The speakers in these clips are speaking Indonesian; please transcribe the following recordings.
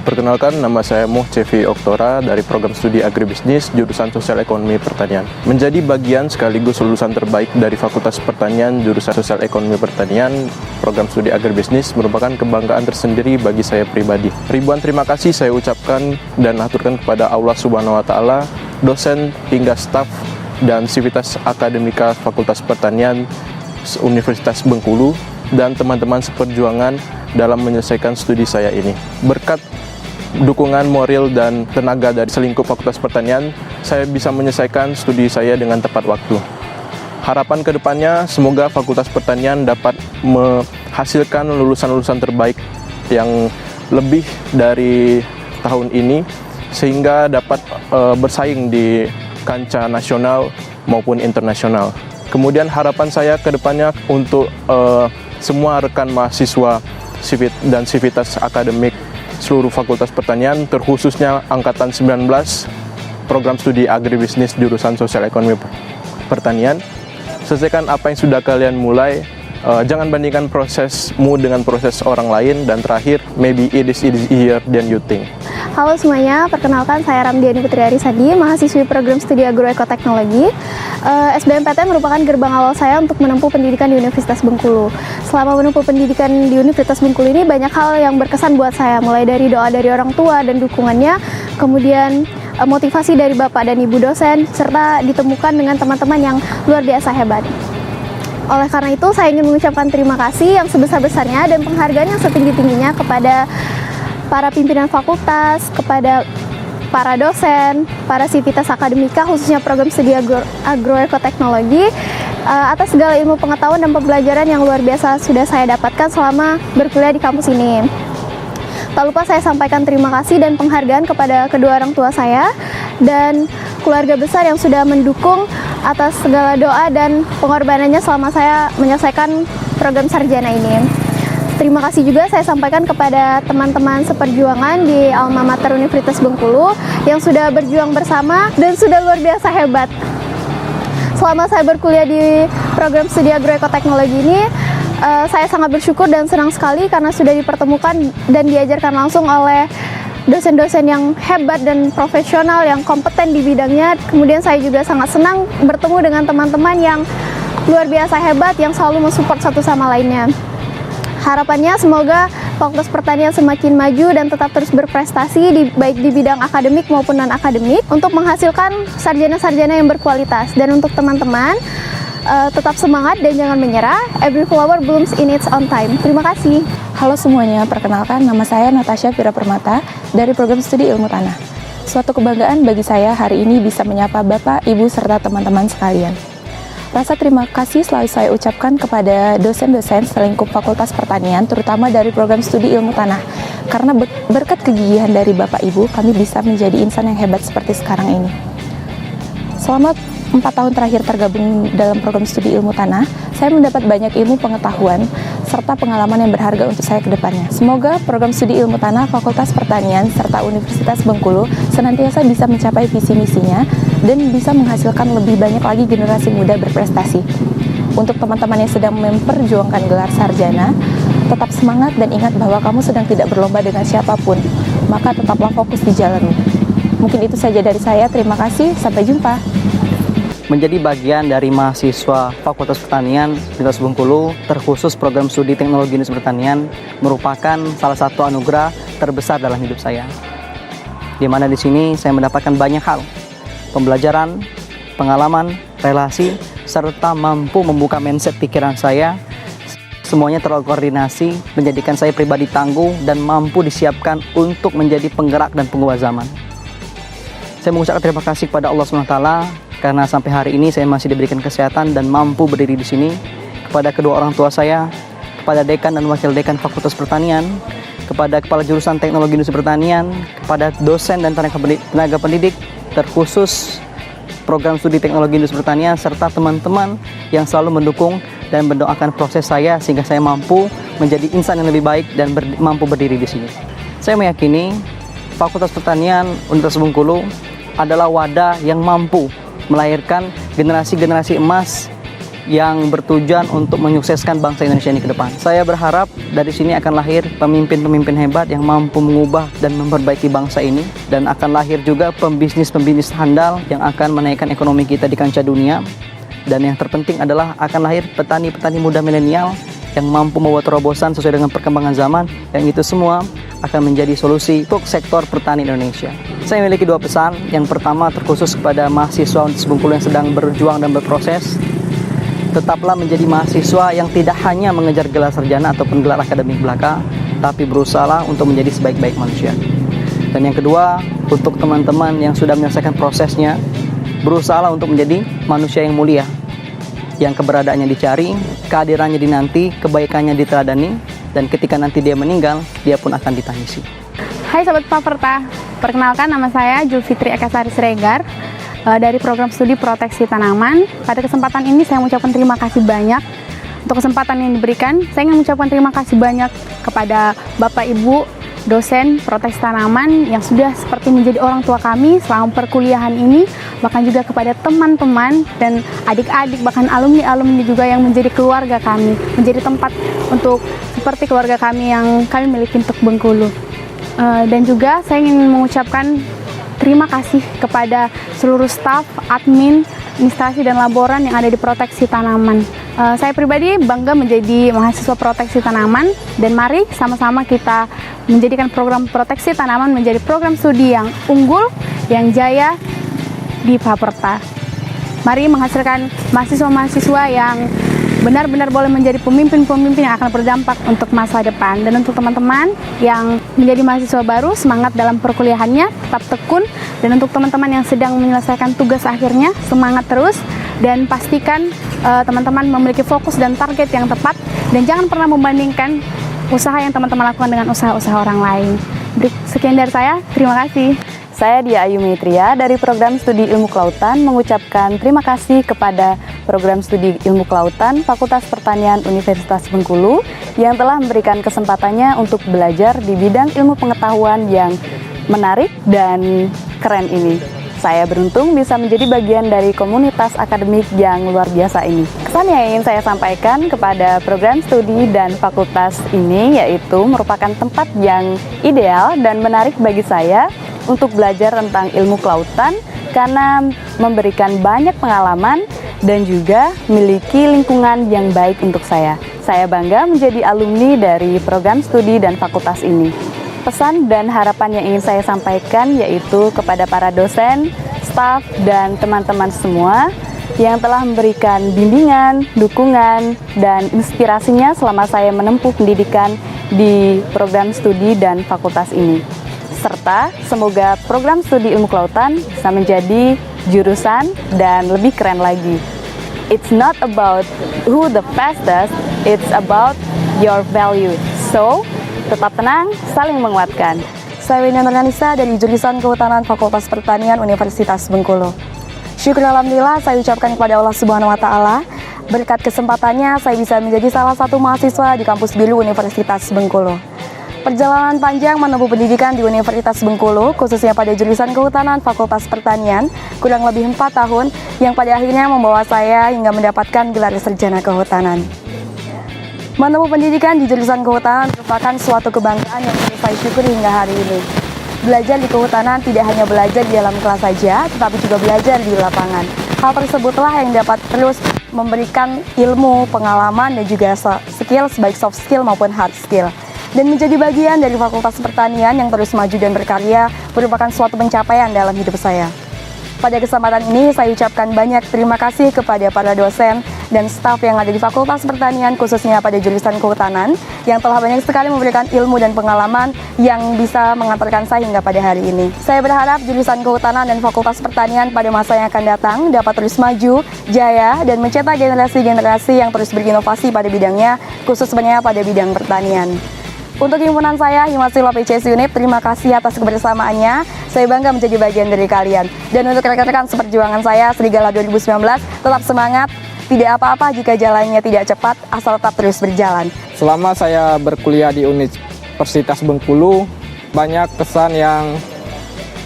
Perkenalkan, nama saya Muh Cevi Oktora dari program studi Agribisnis jurusan Sosial Ekonomi Pertanian. Menjadi bagian sekaligus lulusan terbaik dari Fakultas Pertanian jurusan Sosial Ekonomi Pertanian, program studi Agribisnis merupakan kebanggaan tersendiri bagi saya pribadi. Ribuan terima kasih saya ucapkan dan aturkan kepada Allah Subhanahu wa Ta'ala, dosen hingga staf dan sivitas akademika Fakultas Pertanian Universitas Bengkulu dan teman-teman seperjuangan dalam menyelesaikan studi saya ini. Berkat dukungan moral dan tenaga dari selingkup Fakultas Pertanian, saya bisa menyelesaikan studi saya dengan tepat waktu. Harapan kedepannya, semoga Fakultas Pertanian dapat menghasilkan lulusan-lulusan terbaik yang lebih dari tahun ini, sehingga dapat bersaing di kancah nasional maupun internasional. Kemudian harapan saya kedepannya untuk semua rekan mahasiswa dan sivitas akademik seluruh Fakultas Pertanian, terkhususnya Angkatan 19, program studi Agribisnis jurusan Sosial Ekonomi Pertanian. Selesaikan apa yang sudah kalian mulai, jangan bandingkan prosesmu dengan proses orang lain, dan terakhir, maybe it is easier than you think. Halo semuanya, perkenalkan saya Ramdiani Putri Arisadi, mahasiswi program studi Agroekoteknologi. SBMPTN merupakan gerbang awal saya untuk menempuh pendidikan di Universitas Bengkulu. Selama menempuh pendidikan di Universitas Bengkulu ini, banyak hal yang berkesan buat saya, mulai dari doa dari orang tua dan dukungannya, kemudian motivasi dari Bapak dan Ibu dosen, serta ditemukan dengan teman-teman yang luar biasa hebat. Oleh karena itu, saya ingin mengucapkan terima kasih yang sebesar-besarnya dan penghargaan yang setinggi-tingginya kepada para pimpinan fakultas, kepada para dosen, para sivitas akademika, khususnya program studi Agroekoteknologi, atas segala ilmu pengetahuan dan pembelajaran yang luar biasa sudah saya dapatkan selama berkuliah di kampus ini. Tak lupa saya sampaikan terima kasih dan penghargaan kepada kedua orang tua saya dan keluarga besar yang sudah mendukung atas segala doa dan pengorbanannya selama saya menyelesaikan program sarjana ini. Terima kasih juga saya sampaikan kepada teman-teman seperjuangan di Alma Mater Universitas Bengkulu yang sudah berjuang bersama dan sudah luar biasa hebat. Selama saya berkuliah di program studi Agroekoteknologi ini, saya sangat bersyukur dan senang sekali karena sudah dipertemukan dan diajarkan langsung oleh dosen-dosen yang hebat dan profesional yang kompeten di bidangnya. Kemudian saya juga sangat senang bertemu dengan teman-teman yang luar biasa hebat yang selalu mensupport satu sama lainnya. Harapannya semoga Fakultas Pertanian semakin maju dan tetap terus berprestasi baik di bidang akademik maupun non-akademik untuk menghasilkan sarjana-sarjana yang berkualitas. Dan untuk teman-teman, tetap semangat dan jangan menyerah. Every flower blooms in its own time. Terima kasih. Halo semuanya, perkenalkan nama saya Natasha Vira Permata dari program studi Ilmu Tanah. Suatu kebanggaan bagi saya hari ini bisa menyapa Bapak, Ibu, serta teman-teman sekalian. Rasa terima kasih selalu saya ucapkan kepada dosen-dosen selingkup Fakultas Pertanian, terutama dari program studi Ilmu Tanah. Karena berkat kegigihan dari Bapak Ibu, kami bisa menjadi insan yang hebat seperti sekarang ini. Selama 4 tahun terakhir tergabung dalam program studi Ilmu Tanah, saya mendapat banyak ilmu pengetahuan serta pengalaman yang berharga untuk saya ke depannya. Semoga program studi Ilmu Tanah, Fakultas Pertanian, serta Universitas Bengkulu senantiasa bisa mencapai visi misinya dan bisa menghasilkan lebih banyak lagi generasi muda berprestasi. Untuk teman-teman yang sedang memperjuangkan gelar sarjana, tetap semangat dan ingat bahwa kamu sedang tidak berlomba dengan siapapun, maka tetaplah fokus di jalanmu. Mungkin itu saja dari saya, terima kasih, sampai jumpa. Menjadi bagian dari mahasiswa Fakultas Pertanian Universitas Bengkulu, terkhusus program studi Teknologi Industri Pertanian, merupakan salah satu anugerah terbesar dalam hidup saya. Di mana di sini saya mendapatkan banyak hal, pembelajaran, pengalaman, relasi, serta mampu membuka mindset pikiran saya. Semuanya terkoordinasi, menjadikan saya pribadi tangguh dan mampu disiapkan untuk menjadi penggerak dan pengubah zaman. Saya mengucapkan terima kasih kepada Allah SWT karena sampai hari ini saya masih diberikan kesehatan dan mampu berdiri di sini. Kepada kedua orang tua saya, kepada dekan dan wakil dekan Fakultas Pertanian, kepada kepala jurusan Teknologi Industri Pertanian, kepada dosen dan tenaga pendidik, terkhusus program studi Teknologi Industri Pertanian, serta teman-teman yang selalu mendukung dan mendoakan proses saya sehingga saya mampu menjadi insan yang lebih baik dan mampu berdiri di sini. Saya meyakini Fakultas Pertanian Universitas Bengkulu adalah wadah yang mampu melahirkan generasi-generasi emas yang bertujuan untuk menyukseskan bangsa Indonesia ini ke depan. Saya berharap dari sini akan lahir pemimpin-pemimpin hebat yang mampu mengubah dan memperbaiki bangsa ini, dan akan lahir juga pembisnis-pembisnis handal yang akan menaikkan ekonomi kita di kancah dunia. Dan yang terpenting adalah akan lahir petani-petani muda milenial yang mampu membuat terobosan sesuai dengan perkembangan zaman, yang itu semua akan menjadi solusi untuk sektor pertanian Indonesia. Saya memiliki 2 pesan. Yang pertama terkhusus kepada mahasiswa Universitas Bengkulu yang sedang berjuang dan berproses. Tetaplah menjadi mahasiswa yang tidak hanya mengejar gelar sarjana ataupun gelar akademik belaka, tapi berusaha untuk menjadi sebaik-baik manusia. Dan yang kedua, untuk teman-teman yang sudah menyelesaikan prosesnya, berusaha untuk menjadi manusia yang mulia, yang keberadaannya dicari, kehadirannya dinanti, kebaikannya diteladani, dan ketika nanti dia meninggal, dia pun akan ditangisi. Hai Sobat Paperta, perkenalkan nama saya Julfitri Ekasari Siregar dari program studi proteksi tanaman. Pada kesempatan ini saya mengucapkan terima kasih banyak untuk kesempatan yang diberikan. Saya ingin mengucapkan terima kasih banyak kepada Bapak Ibu dosen proteksi tanaman yang sudah seperti menjadi orang tua kami selama perkuliahan ini, bahkan juga kepada teman-teman dan adik-adik, bahkan alumni-alumni juga yang menjadi keluarga kami, menjadi tempat untuk seperti keluarga kami yang kami miliki untuk Bengkulu. Dan juga saya ingin mengucapkan terima kasih kepada seluruh staf, admin, administrasi dan laboran yang ada di proteksi tanaman. Saya pribadi bangga menjadi mahasiswa proteksi tanaman, dan mari sama-sama kita menjadikan program proteksi tanaman menjadi program studi yang unggul, yang jaya di Paperta. Mari menghasilkan mahasiswa-mahasiswa yang benar-benar boleh menjadi pemimpin-pemimpin yang akan berdampak untuk masa depan. Dan untuk teman-teman yang menjadi mahasiswa baru, semangat dalam perkuliahannya, tetap tekun. Dan untuk teman-teman yang sedang menyelesaikan tugas akhirnya, semangat terus. Dan pastikan teman-teman memiliki fokus dan target yang tepat. Dan jangan pernah membandingkan usaha yang teman-teman lakukan dengan usaha-usaha orang lain. Sekian dari saya, terima kasih. Saya Dia Ayu Mitria dari Program Studi Ilmu Kelautan mengucapkan terima kasih kepada Program Studi Ilmu Kelautan Fakultas Pertanian Universitas Bengkulu yang telah memberikan kesempatannya untuk belajar di bidang ilmu pengetahuan yang menarik dan keren ini. Saya beruntung bisa menjadi bagian dari komunitas akademik yang luar biasa ini. Kesan yang ingin saya sampaikan kepada program studi dan fakultas ini yaitu merupakan tempat yang ideal dan menarik bagi saya untuk belajar tentang ilmu kelautan karena memberikan banyak pengalaman dan juga memiliki lingkungan yang baik untuk saya. Saya bangga menjadi alumni dari program studi dan fakultas ini. Pesan dan harapan yang ingin saya sampaikan yaitu kepada para dosen, staf, dan teman-teman semua yang telah memberikan bimbingan, dukungan, dan inspirasinya selama saya menempuh pendidikan di program studi dan fakultas ini. Serta semoga program studi ilmu kelautan bisa menjadi jurusan dan lebih keren lagi. It's not about who the fastest, it's about your value. So, tetap tenang, saling menguatkan. Saya Wina Nurhanisa dari jurusan Kehutanan Fakultas Pertanian Universitas Bengkulu. Syukur alhamdulillah saya ucapkan kepada Allah Subhanahu wa taala. Berkat kesempatannya saya bisa menjadi salah satu mahasiswa di kampus Bilu Universitas Bengkulu. Perjalanan panjang menempuh pendidikan di Universitas Bengkulu, khususnya pada jurusan Kehutanan Fakultas Pertanian, kurang lebih 4 tahun, yang pada akhirnya membawa saya hingga mendapatkan gelar sarjana kehutanan. Menempuh pendidikan di jurusan kehutanan merupakan suatu kebanggaan yang perlu saya syukuri hingga hari ini. Belajar di kehutanan tidak hanya belajar di dalam kelas saja, tetapi juga belajar di lapangan. Hal tersebutlah yang dapat terus memberikan ilmu, pengalaman, dan juga skill, baik soft skill maupun hard skill. Dan menjadi bagian dari Fakultas Pertanian yang terus maju dan berkarya merupakan suatu pencapaian dalam hidup saya. Pada kesempatan ini saya ucapkan banyak terima kasih kepada para dosen dan staf yang ada di Fakultas Pertanian khususnya pada jurusan kehutanan yang telah banyak sekali memberikan ilmu dan pengalaman yang bisa mengantarkan saya hingga pada hari ini. Saya berharap jurusan kehutanan dan Fakultas Pertanian pada masa yang akan datang dapat terus maju, jaya, dan mencetak generasi-generasi yang terus berinovasi pada bidangnya, khususnya pada bidang pertanian. Untuk himpunan saya, Himasila PCS Unip, terima kasih atas kebersamaannya. Saya bangga menjadi bagian dari kalian. Dan untuk rekan-rekan seperjuangan saya, Serigala 2019, tetap semangat. Tidak apa-apa jika jalannya tidak cepat, asal tetap terus berjalan. Selama saya berkuliah di Universitas Bengkulu, banyak kesan yang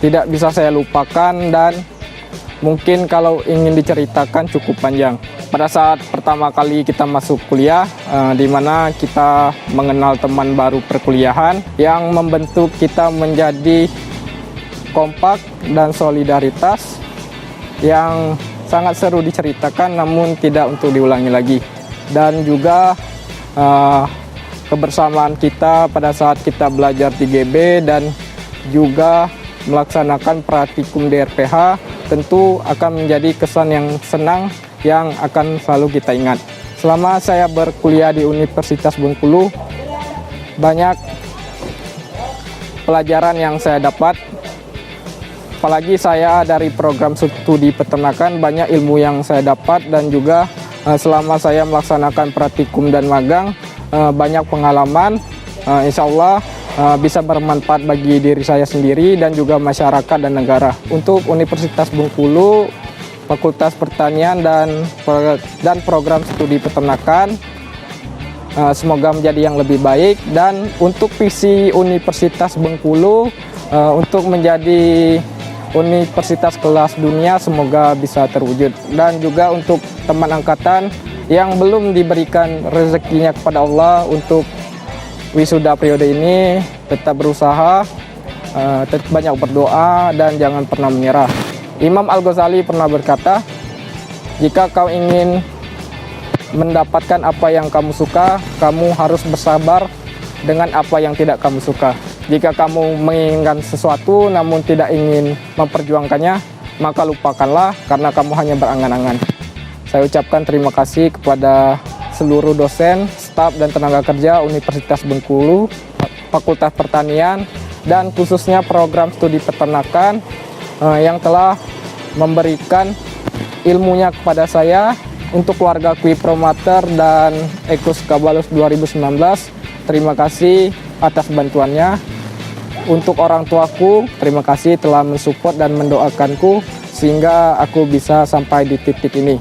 tidak bisa saya lupakan dan Mungkin kalau ingin diceritakan cukup panjang. Pada saat pertama kali kita masuk kuliah, di mana kita mengenal teman baru perkuliahan yang membentuk kita menjadi kompak dan solidaritas yang sangat seru diceritakan namun tidak untuk diulangi lagi. Dan juga kebersamaan kita pada saat kita belajar di GB dan juga melaksanakan praktikum di RPH tentu akan menjadi kesan yang senang yang akan selalu kita ingat. Selama saya berkuliah di Universitas Bengkulu, banyak pelajaran yang saya dapat. Apalagi saya dari program studi peternakan, banyak ilmu yang saya dapat dan juga selama saya melaksanakan praktikum dan magang, banyak pengalaman. Insya Allah bisa bermanfaat bagi diri saya sendiri dan juga masyarakat dan negara. Untuk Universitas Bengkulu, Fakultas Pertanian dan program studi peternakan, semoga menjadi yang lebih baik. Dan untuk visi Universitas Bengkulu untuk menjadi universitas kelas dunia, semoga bisa terwujud. Dan juga untuk teman angkatan yang belum diberikan rezekinya kepada Allah untuk wisuda periode ini, tetap berusaha, tetap banyak berdoa dan jangan pernah menyerah. Imam Al-Ghazali pernah berkata, jika kau ingin mendapatkan apa yang kamu suka, kamu harus bersabar dengan apa yang tidak kamu suka. Jika kamu menginginkan sesuatu namun tidak ingin memperjuangkannya, maka lupakanlah karena kamu hanya berangan-angan. Saya ucapkan terima kasih kepada seluruh dosen, staf dan tenaga kerja Universitas Bengkulu, Fakultas Pertanian, dan khususnya program studi peternakan yang telah memberikan ilmunya kepada saya. Untuk keluarga Kui Promater dan Ekus Kabalus 2019, terima kasih atas bantuannya. Untuk orang tuaku, terima kasih telah mensupport dan mendoakanku sehingga aku bisa sampai di titik ini.